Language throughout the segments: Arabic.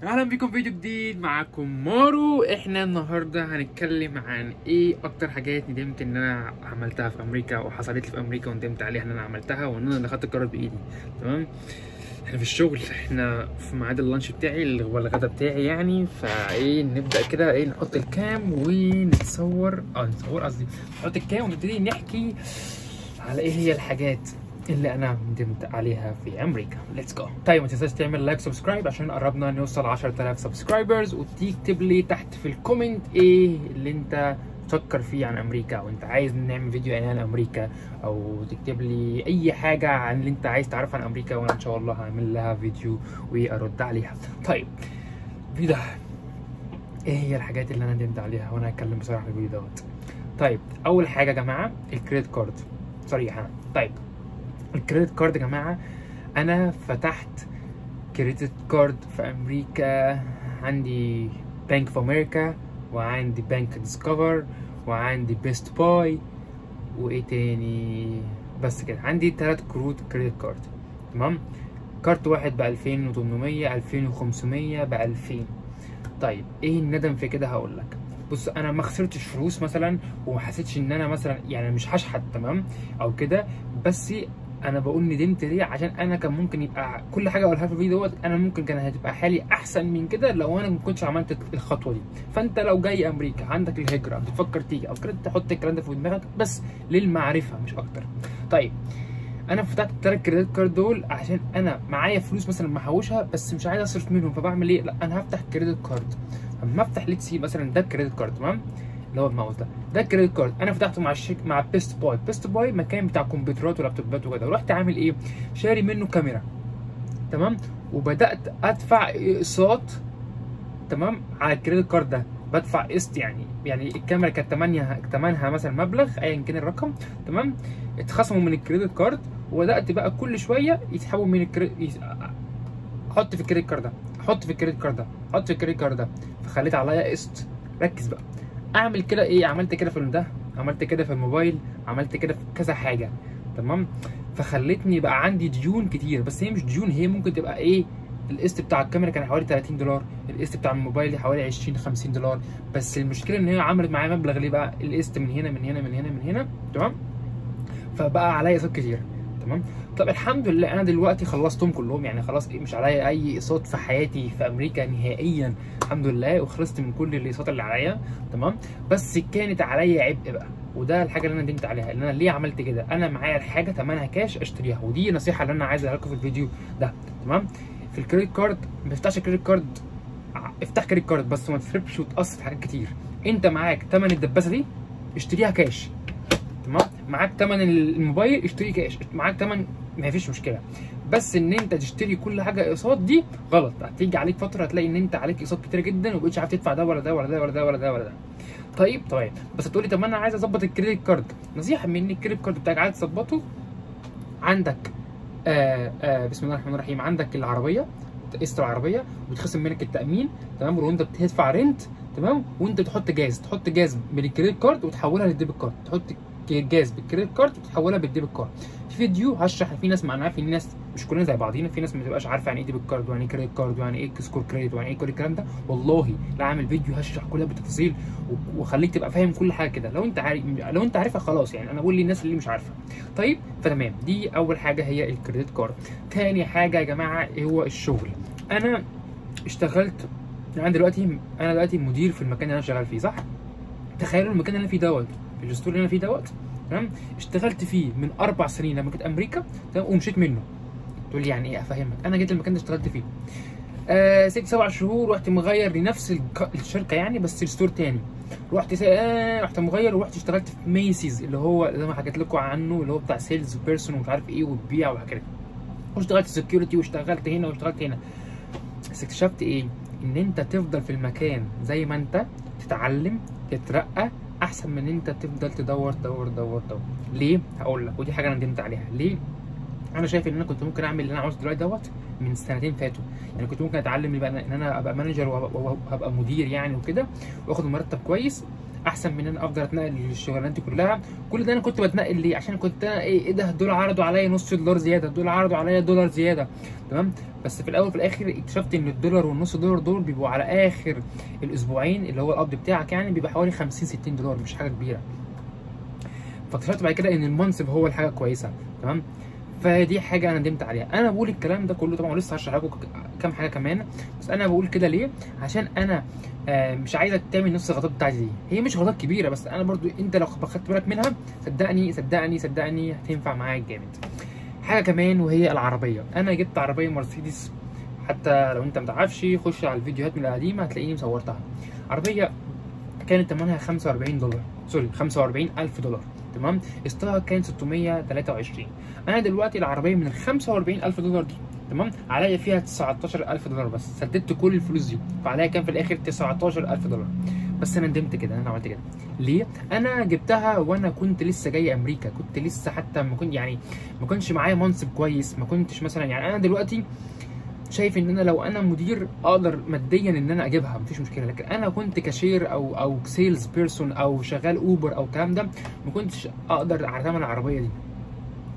اهلا بكم في فيديو جديد. معاكم مارو. احنا النهارده هنتكلم عن ايه اكتر حاجات ندمت ان انا عملتها في امريكا وحصلت لي في امريكا وندمت عليها ان انا عملتها وان انا اللي خدت القرار بايدي. تمام. احنا في الشغل، احنا في ميعاد اللانش بتاعي اللي هو الغدا بتاعي يعني، فايه نبدا كده ايه نحط الكام ونتصور قصدي نحط الكام ونبتدي نحكي على ايه هي الحاجات اللي انا ندمت عليها في امريكا. ليتس جو. طيب ما تنساش تعمل لايك سبسكرايب عشان قربنا نوصل 10000 سبسكرايبرز، وتكتب لي تحت في الكومنت ايه اللي انت تفكر فيه عن امريكا، او انت عايز نعمل فيديو عن امريكا، او تكتب لي اي حاجه عن اللي انت عايز تعرف عن امريكا، وانا ان شاء الله هعمل لها فيديو وارد عليها. طيب فيديو ايه هي الحاجات اللي انا ندمت عليها، وانا هتكلم بصراحه في الفيديو دوت. طيب اول حاجه يا جماعه الكريدت كارد صريحه. طيب الكريدت كارد يا جماعه، انا فتحت كريدت كارد في امريكا، عندي بنك في امريكا، وعندي بنك ديسكفر، وعندي بيست باي، وايه تاني، بس كده عندي 3 كروت كريدت كارد. تمام. كارت واحد ب 2800 2500 ب 2000. طيب ايه الندم في كده؟ هقول لك. بص انا ما خسرتش فلوس مثلا، وما حسيتش ان انا مثلا يعني مش هشحت تمام او كده، بس انا بقول ندمت ليه عشان انا كان ممكن يبقى كل حاجه اقولها في الفيديو دوت، انا ممكن كان هتبقى حالي احسن من كده لو انا ما كنتش عملت الخطوه دي. فانت لو جاي امريكا عندك الهجره بتفكر تيجي او كده، تحط الكلام ده في دماغك بس للمعرفه مش اكتر. طيب انا فتحت ال3 كريدت كارد دول عشان انا معايا فلوس مثلا محوشها بس مش عايز اصرف منهم، فبعمل ايه؟ لا انا هفتح كريدت كارد. اما افتح ليتسي مثلا ده كريدت كارد تمام، اللي هو الماوس ده كريدت كارد انا فتحته مع مع بيست باي. بيست باي مكان بتاع كمبيوترات ولابتوبات وكده، ورحت عامل ايه؟ شاري منه كاميرا. تمام. وبدات ادفع اقساط تمام على الكريدت كارد ده، بدفع قسط يعني الكاميرا كانت ثمنها مثلا مبلغ ايا كان الرقم. تمام. اتخصموا من الكريدت كارد، وبدات بقى كل شويه يسحبوا من احط في الكريدت كارد ده، احط في الكريدت كارد ده، احط في الكريدت كارد ده، فخليت عليا قسط. ركز بقى. اعمل كده ايه؟ عملت كده في ده، عملت كده في الموبايل، عملت كده في كذا حاجه. تمام. فخلتني بقى عندي ديون كتير، بس هي مش ديون، هي ممكن تبقى ايه؟ القسط بتاع الكاميرا كان حوالي 30 $، القسط بتاع الموبايل حوالي 20 $50. بس المشكله ان هي عملت معايا مبلغ ليه بقى؟ القسط من هنا من هنا من هنا من هنا. تمام. فبقى عليا اقساط كتير. تمام. طب الحمد لله انا دلوقتي خلصتهم كلهم، يعني خلاص مش عليا اي اقساط في حياتي في امريكا نهائيا الحمد لله، وخلصت من كل الاقساط اللي عليا. تمام. بس كانت عليا عبء بقى، وده الحاجه اللي انا ندمت عليها. ان انا ليه عملت كده؟ انا معايا الحاجه ثمنها كاش اشتريها، ودي نصيحه اللي انا عايز اقولها لكم في الفيديو ده. تمام. في الكريدت كارد ما تفتحش كريدت كارد، افتح كريدت كارد بس ما تصرفش وتقسط حاجات كتير. انت معاك ثمن الدباسه دي اشتريها كاش. تمام. معاك ثمن الموبايل اشتري كاش، معاك ثمن ما فيش مشكله. بس ان انت تشتري كل حاجه اقساط دي غلط، هتيجي عليك فتره هتلاقي ان انت عليك اقساط كتير جدا ومبقتش عارف تدفع ده ولا ده ولا ده ولا ده ولا ده ولا ده. طيب بس هتقولي طب ما انا عايز اظبط الكريدت كارد. نصيحه مني، الكريدت كارد بتاعك عايز تظبطه، عندك بسم الله الرحمن الرحيم، عندك العربيه، قسط العربيه وبتخصم منك التامين. تمام. وانت بتدفع رنت. تمام. وانت تحط جاز من الكريدت كارد وتحولها للديبت كارد، تحط جاز بالكريدت كارد وتحولها بالديبت كارد. في فيديو هشرح، في ناس معنا، في ناس مش كلنا زي بعضينا، في ناس ما تبقاش عارفه يعني ايه ديبت كارد ويعني ايه كريدت كارد ويعني ايه سكور كريدت ويعني ايه كل الكلام ده. والله لا عامل فيديو هشرح كلها بالتفاصيل وخليك تبقى فاهم كل حاجه كده. لو انت عارفها خلاص، يعني انا بقول للناس اللي مش عارفه. طيب فتمام، دي اول حاجه هي الكريدت كارد. تاني حاجه يا جماعه هو الشغل. انا اشتغلت، انا دلوقتي مدير في المكان اللي انا شغال فيه، صح؟ تخيلوا المكان اللي انا فيه دوت، الستور اللي انا فيه دوت، تمام، اشتغلت فيه من 4 سنين لما كنت امريكا، تمام، ومشيت منه. تقول لي يعني ايه؟ افهمك. انا جيت المكان ده اشتغلت فيه 6 7 شهور، رحت مغير لنفس الشركه يعني بس الستور تاني. رحت مغير ورحت اشتغلت في ميسيز، اللي هو زي ما حكيت لكم عنه، اللي هو بتاع سيلز بيرسون ومش عارف ايه وبيع وحاجات. واشتغلت سكيورتي واشتغلت هنا واشتغلت هنا. بس اكتشفت ايه؟ ان انت تفضل في المكان زي ما انت، تتعلم تترقى، احسن من ان انت تفضل تدور دور دور دور. ليه؟ هقول لك، ودي حاجه انا ندمت عليها. ليه؟ انا شايف ان انا كنت ممكن اعمل اللي انا عاوزه دلوقتي دوت من سنتين فاتوا. يعني كنت ممكن اتعلم ان انا ابقى مانجر وابقى مدير يعني وكده، واخد مرتب كويس، احسن من ان انا افضل اتنقل للشغلانات دي كلها. كل ده انا كنت بتنقل ليه؟ عشان كنت انا ايه ده، دول عرضوا عليا نص دولار زياده، دول عرضوا عليا دولار زياده، تمام. بس في الاول وفي الاخر اكتشفت ان الدولار والنص دولار دول بيبقوا على اخر الاسبوعين اللي هو القبض بتاعك، يعني بيبقى حوالي 50 60 دولار، مش حاجه كبيره. فاكتشفت بعد كده ان المنصب هو الحاجه كويسه، تمام. فدي حاجه انا ندمت عليها. انا بقول الكلام ده كله طبعا لسه هشرح لكم كام حاجه كمان، بس انا بقول كده ليه؟ عشان انا مش عايزك تعمل نفس الغلطات بتاعتي دي. هي مش غلطات كبيره، بس انا برضو انت لو خدت بالك منها صدقني صدقني صدقني هتنفع معاك جامد. حاجه كمان وهي العربيه. انا جبت عربيه مرسيدس، حتى لو انت متعرفش خش على الفيديوهات من القديمه هتلاقيني مصورتها. عربيه كانت ثمنها 45 دولار، سوري 45,000 دولار، تمام. قسطها كان 623. انا دلوقتي العربيه من ال 45,000 دولار دي، تمام، عليا فيها 19,000 دولار بس، سددت كل الفلوس دي، فعليا كان في الاخر 19,000 دولار. بس انا ندمت كده، انا عملت كده ليه؟ انا جبتها وانا كنت لسه جاي امريكا، كنت لسه حتى ما كنت يعني ما كنتش معايا منصب كويس، ما كنتش مثلا يعني انا دلوقتي شايف ان انا لو انا مدير اقدر ماديا ان انا اجيبها مفيش مشكله، لكن انا كنت كاشير او سيلز بيرسون او شغال اوبر او الكلام ده، ما كنتش اقدر اعتمد العربيه دي.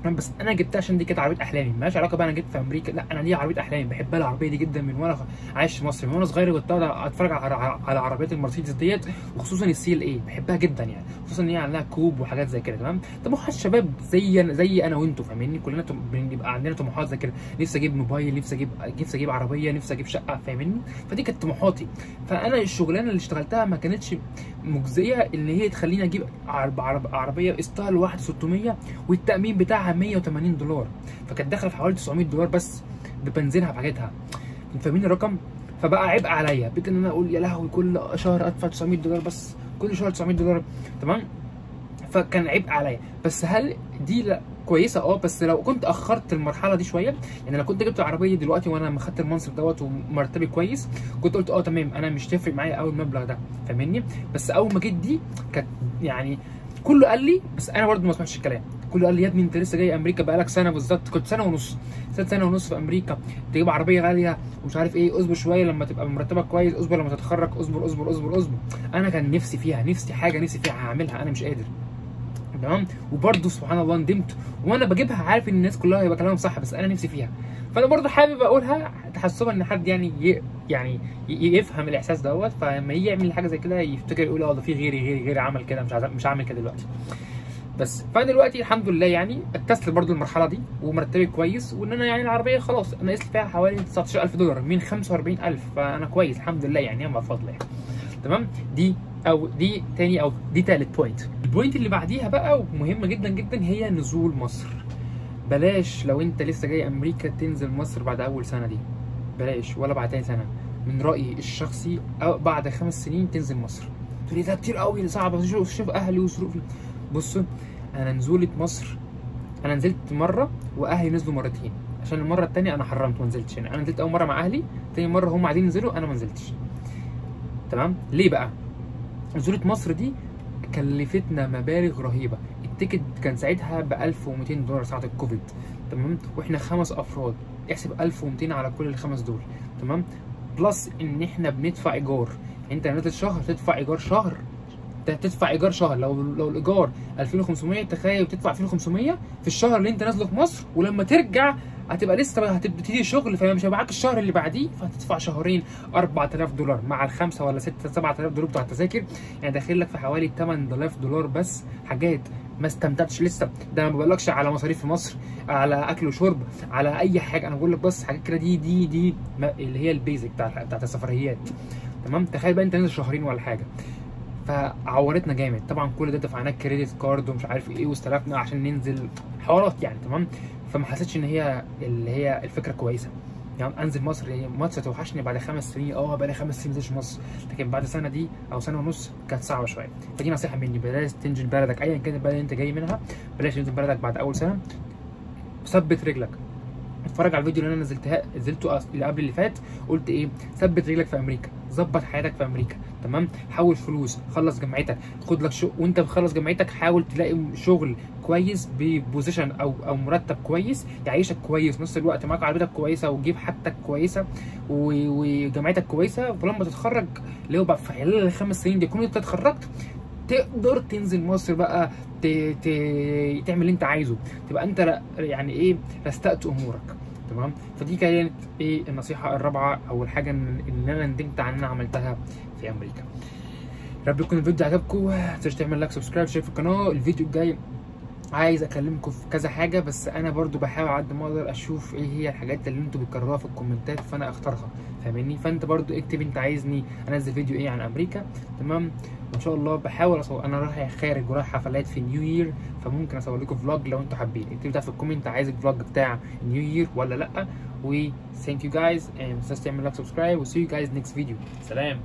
بس انا جبتها عشان دي كانت عربيه احلامي، مالهاش علاقه بقى انا جبت في امريكا، لا انا دي عربيه احلامي، بحبها العربيه دي جدا من وانا عايش في مصر. من وانا صغير كنت اتفرج على عربيات المرسيدس ديت، وخصوصا السي ال اي بحبها جدا يعني، خصوصا ان هي عليها كوب وحاجات زي كده، تمام. طموحات الشباب زي انا وانتوا فاهميني، كلنا بنبقى عندنا طموحات زي كده، نفسي اجيب موبايل، نفسي اجيب عربيه، نفسي اجيب شقه فاهميني. فدي كانت طموحاتي. فانا الشغلانه اللي اشتغلتها ما كانتش مجزيه ان هي تخليني اجيب عربيه قسطها لوحده 600 والتامين بتاعها 180 دولار، فكانت داخله في حوالي 900 دولار بس ببنزينها بحاجتها، فاهمين الرقم؟ فبقى عبء عليا، بقيت ان انا اقول يا لهوي كل شهر ادفع 900 دولار بس، كل شهر 900 دولار، تمام. فكان عبء عليا. بس هل دي لا كويسه؟ بس لو كنت اخرت المرحله دي شويه، يعني لو كنت جبت عربيه دلوقتي وانا ما خدت المنصب دوت ومرتبي كويس، كنت قلت تمام انا مش تفرق معايا قوي المبلغ ده فاهمني. بس اول ما جيت دي كانت يعني كله قال لي، بس انا برضه ما سمعتش الكلام. كله قال لي يا ابني انت لسه جاي امريكا بقالك سنه بالظبط، كنت سنه ونص، سنه ونص في امريكا، تجيب عربيه غاليه ومش عارف ايه، اصبر شويه لما تبقى مرتبك كويس، اصبر لما تتخرج، اصبر اصبر اصبر اصبر. انا كان نفسي فيها، نفسي حاجه نفسي فيها هعملها، انا مش قادر، تمام. وبرده سبحان الله ندمت، وانا بجيبها عارف ان الناس كلها هيبقى كلامهم صح، بس انا نفسي فيها. فانا برده حابب اقولها تحسبا ان حد يعني يفهم الاحساس دوت، فلما يجي يعمل حاجه زي كده يفتكر يقول ده في غيري عمل كده، مش هعمل كده دلوقتي. بس فانا دلوقتي الحمد لله يعني اكتست برده المرحله دي ومرتبي كويس، وان انا يعني العربيه خلاص انا قست فيها حوالي 19,000 دولار من 45,000، فانا كويس الحمد لله يعني ما فضل يعني، تمام. دي تاني او دي تالت بوينت. البوينت اللي بعديها بقى ومهمه جدا جدا هي نزول مصر. بلاش لو انت لسه جاي امريكا تنزل مصر بعد اول سنه دي، بلاش، ولا بعد تاني سنه. من رايي الشخصي او بعد 5 سنين تنزل مصر. تقول لي ده كتير قوي صعب اشوف اهلي وظروفي. بصوا انا نزولة مصر، انا نزلت مره واهلي نزلوا مرتين، عشان المره الثانيه انا حرمت ما نزلتش. يعني انا نزلت اول مره مع اهلي، ثاني مره هم عايزين ينزلوا انا ما نزلتش، تمام. ليه بقى؟ نزولة مصر دي كلفتنا مبالغ رهيبه. التيكت كان ساعتها ب 1200 دولار ساعه الكوفيد، تمام. واحنا 5 افراد، احسب 1200 على كل ال5 دول، تمام. بلس ان احنا بندفع ايجار، انت نازل شهر تدفع ايجار شهر، تدفع ايجار شهر. لو الايجار 2500 تخيل تدفع 2500 في الشهر اللي انت نازله في مصر، ولما ترجع هتبقى لسه هتبتدي شغل، فمش هيبقى معاك الشهر اللي بعديه، فهتدفع شهرين 4000 دولار مع ال5 ولا 6 7000 دولار بتوع التذاكر، يعني داخل لك في حوالي 8000 دولار بس حاجات ما استمتعتش لسه. ده انا ما بقولكش على مصاريف في مصر، على اكل وشرب، على اي حاجه، انا بقول لك بس حاجات كده دي اللي هي البيزك بتاعت السفريات، تمام. تخيل بقى انت نازل شهرين ولا حاجه، فعورتنا جامد. طبعا كل ده دفعناه كريدت كارد ومش عارف ايه، واستلفنا عشان ننزل حوارات يعني، تمام. فما حسيتش ان هي اللي هي الفكره كويسه، يعني انزل مصر. يعني مصر توحشني بعد 5 سنين، بقى لي 5 سنين مش مصر، لكن بعد سنه دي او سنه ونص كانت صعبه شويه. فدي نصيحه مني، بلاش تنزل بلدك ايا كان البلد اللي انت جاي منها، بلاش تنزل بلدك بعد اول سنه. ثبت رجلك. اتفرج على الفيديو اللي انا نزلته اللي قبل اللي فات، قلت ايه؟ ثبت رجلك في امريكا، ظبط حياتك في امريكا، تمام. حول فلوس، خلص جامعتك، خد لك شغل، وانت بتخلص جامعتك حاول تلاقي شغل كويس ببوزيشن او مرتب كويس يعيشك كويس، نص الوقت معاك عربيتك كويسه وتجيب حاجتك كويسه وجامعتك كويسه، ولما تتخرج اللي هو بقى في خلال ال5 سنين دي تكون انت اتخرجت، تقدر تنزل مصر بقى تعمل اللي انت عايزه، تبقى انت يعني ايه رستقت امورك. تمام. فدي كانت ايه النصيحه الرابعه او الحاجه اللي انا ندمت عن انا عملتها في امريكا. يا رب يكون الفيديو عجبكم، ما تنساش تعمل لايك سبسكرايب شير في القناه. الفيديو الجاي عايز اكلمكم في كذا حاجه، بس انا برضو بحاول على قد ما اقدر اشوف ايه هي الحاجات اللي انتوا بتكرروها في الكومنتات فانا اختارها، فاهمني؟ فانت برضو اكتب انت عايزني انزل فيديو ايه عن امريكا. تمام. وان شاء الله بحاول اصور، انا رايح خارج ورايح حفلات في نيو يير، فممكن اصور لكم فلوج لو انتوا حابين. اكتبوا تحت في الكومنت عايز الفلوج بتاع نيو يير ولا لا. و thank you guys and ما تنساش تعمل لايك سبسكرايب و see you guys next video. سلام.